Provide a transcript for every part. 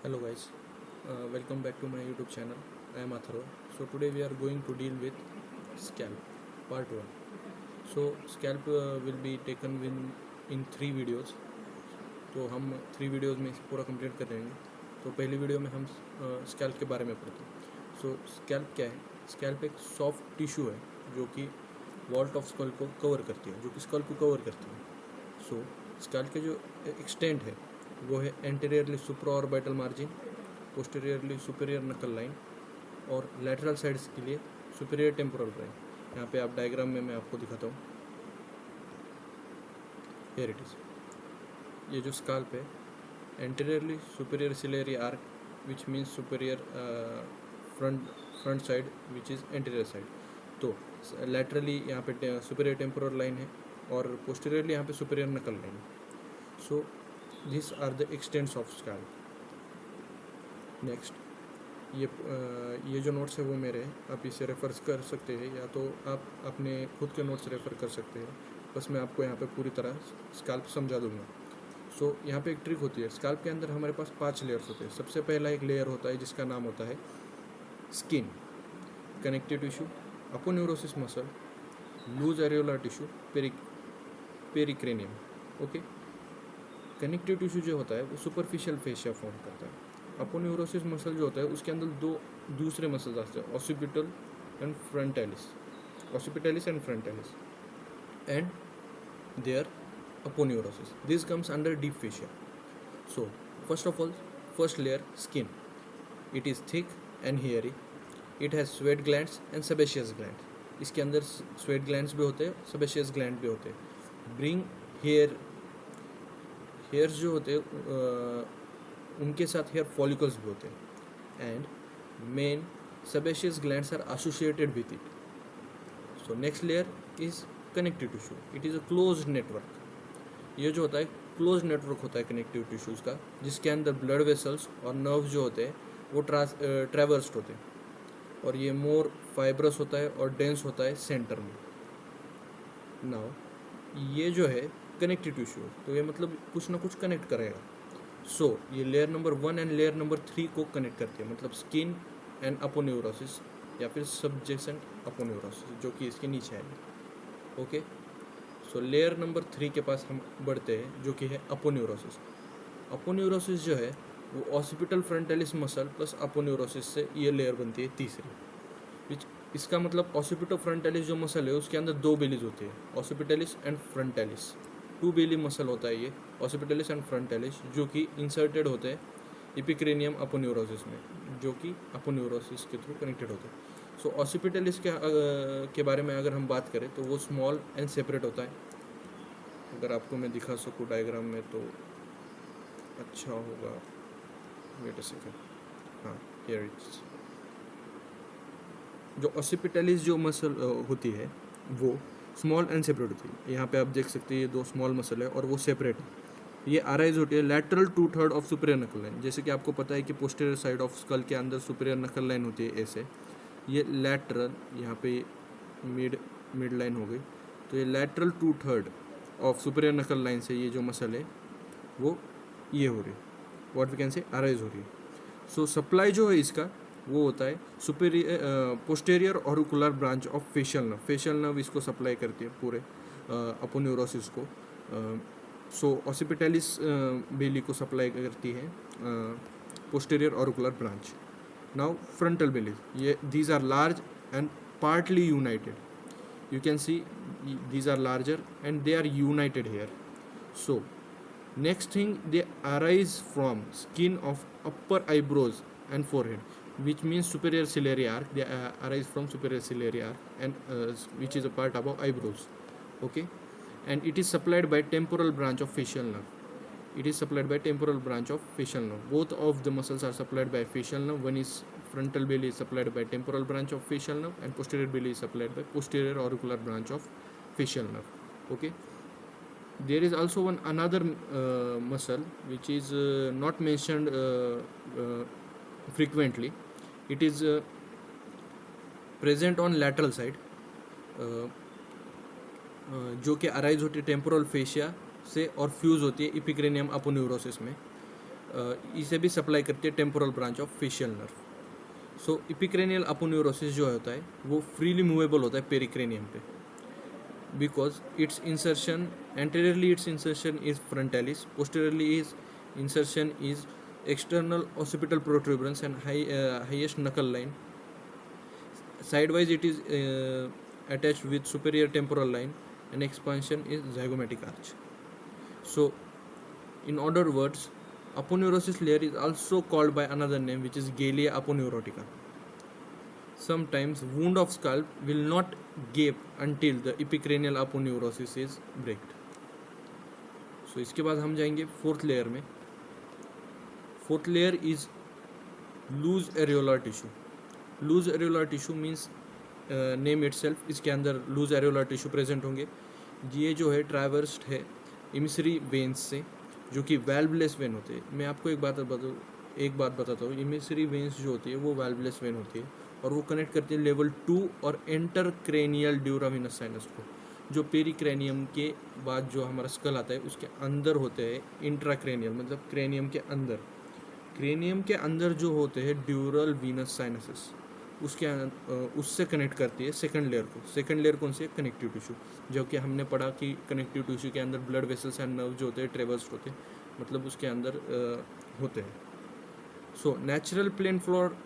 Hello guys, welcome back to my YouTube channel. I am Atharva. So today we are going to deal with scalp part 1. So scalp will be taken in 3 videos. तो हम 3 videos में इसे पूरा complete कर लेंगे. तो पहली video में हम स्कैल्प के बारे में पढ़ते हैं. सो स्कैल्प क्या है? स्कैल्प एक सॉफ्ट टिश्यू है जो कि वॉल्ट ऑफ स्कल को कवर करती है, जो कि स्कल को कवर करती है. सो स्कैल्प के जो एक्सटेंट है वो है anteriorly supraorbital margin, posteriorly superior nuchal line और लैटरल साइड्स के लिए सुपीरियर टेम्पोरल ब्रेन. यहाँ पे आप डायग्राम में मैं आपको दिखाता हूँ. Here it is. ये जो स्काल्प है, anteriorly superior ciliary arch which means superior front side which is anterior side. तो लैटरली यहाँ पे सुपीरियर टेम्पोरल लाइन है और पोस्टीरियरली यहाँ पे सुपीरियर नकल लाइन है. So this are the extents of scalp. Next, ये जो नोट्स है वो मेरे हैं, आप इसे रेफर कर सकते हैं या तो आप अपने खुद के नोट्स रेफ़र कर सकते हैं. बस मैं आपको यहाँ पे पूरी तरह स्काल्प समझा दूंगा. सो यहाँ पे एक ट्रिक होती है. स्काल्प के अंदर हमारे पास 5 लेयर्स होते हैं. सबसे पहला एक लेयर होता है जिसका नाम होता है skin, connective tissue, aponeurosis muscle, loose areolar tissue, pericranium. Okay. Connective tissue जो होता है वो सुपरफिशियल फेशिया फॉर्म करता है. अपोन्यूरोसिस मसल जो होता है उसके अंदर 2 दूसरे मसल्स आते हैं, occipital and frontalis, occipitalis and frontalis, and their aponeurosis. This comes under deep fascia. So first of all, first layer, skin. It is thick and hairy. It has sweat glands and sebaceous glands. इसके अंदर sweat glands भी होते हैं, sebaceous gland भी होते हैं. Bring hairs जो होते हैं उनके साथ hair follicles भी होते हैं. And main sebaceous glands are associated with it. So next layer is connective tissue. It is a closed network. ये जो होता है क्लोज नेटवर्क होता है कनेक्टिव टिश्यूज़ का, जिसके अंदर ब्लड वेसल्स और नर्व्स जो होते हैं वो ट्रैवर्स्ड होते हैं. और ये मोर फाइब्रस होता है और डेंस होता है सेंटर में. नाउ ये जो है कनेक्टिव टिश्यू, तो ये मतलब कुछ ना कुछ कनेक्ट करेगा. सो ये layer number 1 and layer number 3 को कनेक्ट करती है, मतलब स्किन एंड अपोन्यूरोसिस या फिर सबजेसेंट अपोन्यूरोसिस जो कि इसके नीचे है. ओके. सो लेयर नंबर 3 के पास हम बढ़ते हैं जो कि है अपोन्यूरोसिस. अपोन्यूरोसिस जो है वो ऑसिपिटल फ्रंटालिस मसल प्लस अपोन्यूरोसिस से ये लेयर बनती है तीसरी. विच इसका मतलब ऑसिपिटल फ्रंटालिस जो मसल है उसके अंदर 2 बेलीज होती है, ऑसिपिटलिस एंड फ्रंटालिस. 2 बेली मसल होता है ये ऑसिपिटलिस एंड फ्रंटालिस, जो कि इंसर्टेड होते हैं इपिक्रेनियम अपोन्यूरोसिस में, जो कि अपोन्यूरोसिस के थ्रू कनेक्टेड होते हैं. सो ऑसिपिटलिस के बारे में अगर हम बात करें तो वो स्मॉल एंड सेपरेट होता है. अगर आपको मैं दिखा सकूँ डायग्राम में तो अच्छा होगा. Wait a second. हाँ, हियर इट इज. जो ऑसिपिटलिस जो मसल होती है वो स्मॉल एंड सेपरेट होती है. यहाँ पे आप देख सकते हैं ये 2 स्मॉल मसल है और वो सेपरेट है. ये अराइज होती है lateral 2/3 of superior nuchal line. जैसे कि आपको पता है कि पोस्टीरियर साइड ऑफ स्कल के अंदर सुपीरियर नकल लाइन होती है ऐसे. ये लैटरल, यहाँ पे मिड लाइन हो गई, तो ये lateral 2/3 of superior nuchal line से ये जो मसल है वो ये हो रही है, what we can say arise हो रही है. सो सप्लाई जो है इसका वो होता है posterior auricular branch of facial nerve. Facial nerve इसको सप्लाई करती है पूरे अपोन्यूरोसिस को. सो ऑसिपिटलिस बेली को सप्लाई करती है posterior auricular branch. Now frontal belly, these are large and partly united. You can see these are larger and they are united here. So next thing, they arise from skin of upper eyebrows and forehead, which means superior ciliary arc. They arise from superior ciliary arc and which is a part above eyebrows. Okay. And it is supplied by temporal branch of facial nerve. It is supplied by temporal branch of facial nerve. Both of the muscles are supplied by facial nerve. One is frontal belly is supplied by temporal branch of facial nerve and posterior belly is supplied by posterior auricular branch of facial nerve. Okay. There is also another muscle which is not mentioned frequently. It is present on lateral side, जो कि arise होती है temporal fascia से और fuse होती है इपिक्रेनियम अपोन्यूरोसिस में. इसे भी सप्लाई करती है temporal branch of facial nerve. So epicranial aponeurosis जो होता है वो फ्रीली मूवेबल होता है पेरिक्रेनियम पे, because its insertion anteriorly its insertion is frontalis, posteriorly is insertion is external occipital protuberance and highest knuckle line. Sidewise it is attached with superior temporal line and expansion is zygomatic arch. So in other words, aponeurosis layer is also called by another name, which is Galea aponeurotica. Sometimes wound of scalp will not gape until the epicranial aponeurosis is braked. So इसके बाद हम जाएंगे fourth layer में. Fourth layer is loose areolar tissue. Loose areolar tissue means name itself, इसके अंदर loose areolar tissue present होंगे. ये जो है ट्रैवर्स्ड है इमिसरी वेन्स से, जो कि वाल्वलेस वेन होते हैं. मैं आपको एक बात बताता हूँ. इमिसरी वेन्स जो होती है वो वाल्वलेस वेन होती है और वो कनेक्ट करती है लेवल 2 और एंटर क्रेनियल ड्यूराविनस साइनस को, जो पेरिक्रेनियम के बाद जो हमारा स्कल आता है उसके अंदर होते हैं. इंट्राक्रेनियल मतलब क्रेनियम के अंदर. क्रेनियम के अंदर जो होते हैं ड्यूरल वीनस साइनसेस, उससे कनेक्ट करती है सेकंड लेयर को. सेकंड लेयर कौन सी है? Connective tissue. जो कि हमने पढ़ा कि कनेक्टिव टिश्यू के अंदर ब्लड वेसल्स एंड नर्व जो होते हैं ट्रेवर्स्ड होते हैं, मतलब उसके अंदर होते हैं. सो नेचुरल प्लेन फ्लोर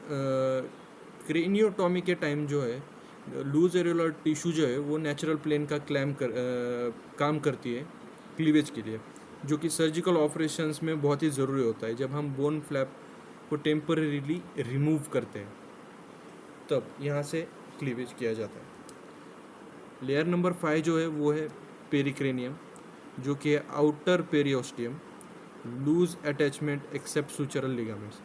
क्रेनियोटॉमी के टाइम जो है लूज एरियोलर टिश्यू जो है वो नेचुरल प्लेन का काम करती है क्लीवेज के लिए, जो कि सर्जिकल ऑपरेशंस में बहुत ही ज़रूरी होता है. जब हम बोन फ्लैप को टेम्परेरीली रिमूव करते हैं तब यहाँ से क्लीवेज किया जाता है. लेयर नंबर 5 जो है वो है पेरिक्रेनियम, जो कि है outer periosteum, loose attachment except sutural ligaments.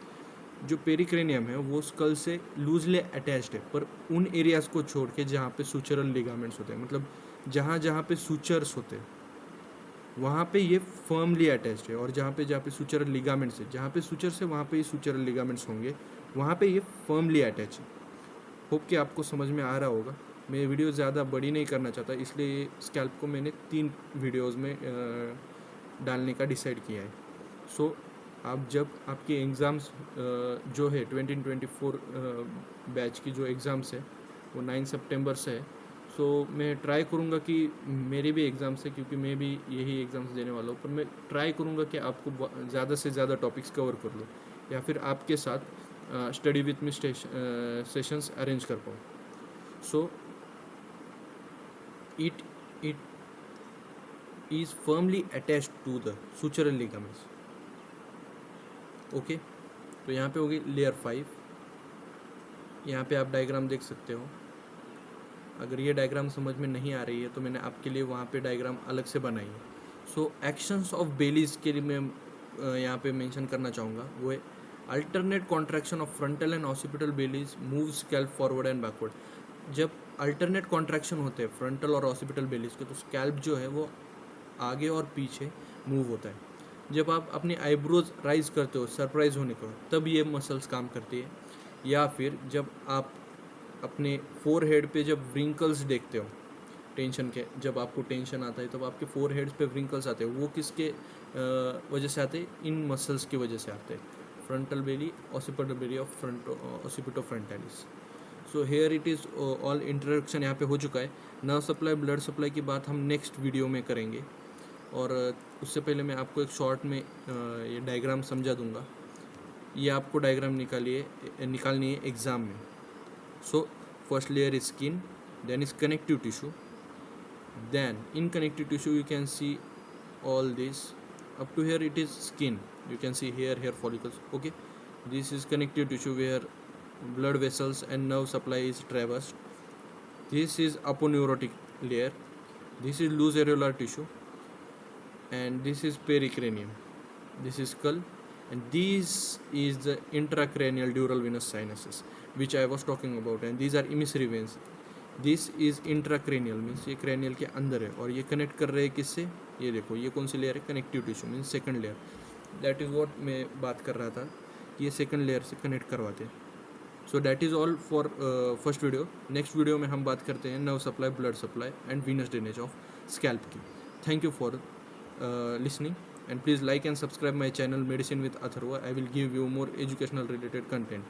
जो पेरिक्रेनियम है वो स्कल से लूजली अटैच्ड है, पर उन एरियाज़ को छोड़ के जहाँ पे सुचरल लिगामेंट्स होते हैं, मतलब जहाँ पे सुचर्स होते हैं वहाँ पे ये फर्मली अटैच्ड है. और जहाँ पे सुचरल लिगामेंट्स है, जहाँ पे सुचर्स है वहाँ पे ये सुचरल लिगामेंट्स होंगे, वहाँ पे ये फर्मली अटैच है. होप कि आपको समझ में आ रहा होगा. मैं वीडियो ज़्यादा बड़ी नहीं करना चाहता, इसलिए स्कैल्प को मैंने 3 वीडियोज़ में डालने का डिसाइड किया है. सो आप जब आपके एग्ज़ाम्स जो है 2024 बैच की जो एग्ज़ाम्स है वो 9 सितंबर से है. सो मैं ट्राई करूँगा कि मेरे भी एग्ज़ाम्स है, क्योंकि मैं भी यही एग्ज़ाम्स देने वाला हूँ, पर मैं ट्राई करूँगा कि आपको ज़्यादा से ज़्यादा टॉपिक्स कवर कर लूँ या फिर आपके साथ study with me sessions arrange कर पाऊँ. So it is firmly attached to the sutural ligaments. Okay, तो यहाँ पे होगी लेयर 5. यहाँ पे आप डायग्राम देख सकते हो. अगर ये डायग्राम समझ में नहीं आ रही है तो मैंने आपके लिए वहाँ पे डायग्राम अलग से बनाई है. सो एक्शंस ऑफ बेलीज के लिए मैं यहाँ पे मेंशन करना चाहूँगा वो है alternate contraction of frontal and occipital bellies move scalp forward and backward. जब अल्टरनेट कॉन्ट्रैक्शन होते हैं फ्रंटल और ऑसिपिटल बेलीज के, तो स्कैल्प जो है वो आगे और पीछे मूव होता है. जब आप अपनी आईब्रोज राइज करते हो सरप्राइज होने को, तब ये मसल्स काम करती है. या फिर जब आप अपने फोरहेड पे जब व्रिंकल्स देखते हो टेंशन के, जब आपको टेंशन आता है तब आपके फोरहेड्स पे व्रिंकल्स आते हैं, वो किसके वजह से आते हैं? इन मसल्स की वजह से आते हैं. Frontal belly, occipital belly of front occipito frontalis. So here it is all introduction यहाँ पे हो चुका है. नर्व सप्लाई, ब्लड सप्लाई की बात हम नेक्स्ट वीडियो में करेंगे. और उससे पहले मैं आपको एक शॉर्ट में ये डायग्राम समझा दूंगा. ये आपको डायग्राम निकालनी है एग्ज़ाम में. So first layer is skin, then is connective tissue, then in connective tissue you can see all this. Up to here it is skin, you can see hair follicles. Okay, this is connective tissue where blood vessels and nerve supply is traversed. This is aponeurotic layer, this is loose areolar tissue, and this is pericranium, this is skull, and this is the intracranial dural venous sinuses which I was talking about, and these are emissary veins. This is intracranial means ये cranial के अंदर है और ये connect कर रहे हैं किससे? ये देखो, ये कौन सी लेयर है? Connective tissue means second layer. That is what मैं बात कर रहा था कि ये सेकंड लेयर से कनेक्ट करवाते हैं. So that is all for first video. Next video में हम बात करते हैं nerve supply, blood supply and venous drainage of scalp की. Thank you for listening. And please like and subscribe my channel Medicine with Atharva. I will give you more educational related content.